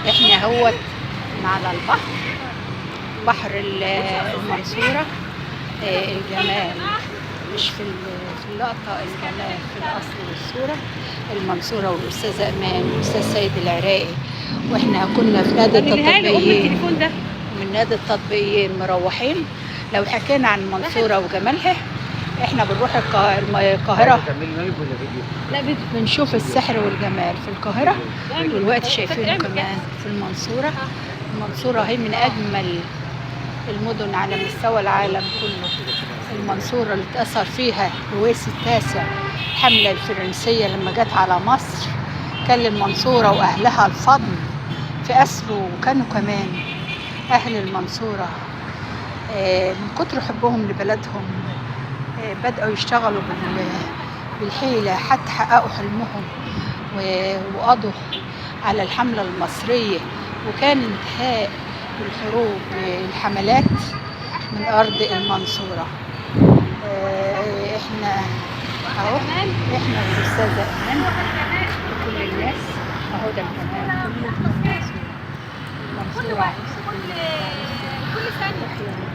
احنا هوت على البحر، بحر المنصورة. الجمال مش في اللقطة، الجمال في الأصل والصورة. المنصورة والأستاذة أمان والأستاذ سيد العراقي، واحنا كنا في نادي التطبيقيين، من نادي التطبيقيين مروحين. لو حكينا عن المنصورة وجمالها، احنا بنروح القاهرة، لا بنشوف السحر والجمال في القاهرة، والوقت شايفينه كمان في المنصورة. المنصورة هي من أجمل المدن على مستوى العالم كله. المنصورة اللي اتأثر فيها لويس التاسع الحملة الفرنسية لما جت على مصر، كان المنصورة وأهلها الفضل في أسره، وكانوا كمان أهل المنصورة من كتر حبهم لبلدهم بدأوا يشتغلوا بالحيلة حتى حققوا حلمهم وقضوا على الحملة المصرية، وكان انتهاء الحروب الحملات من أرض المنصورة. احنا اهو، احنا والأستاذة أمان وكل الناس اهو، ده الجمال كله من المنصورة. المنصورة كل سنة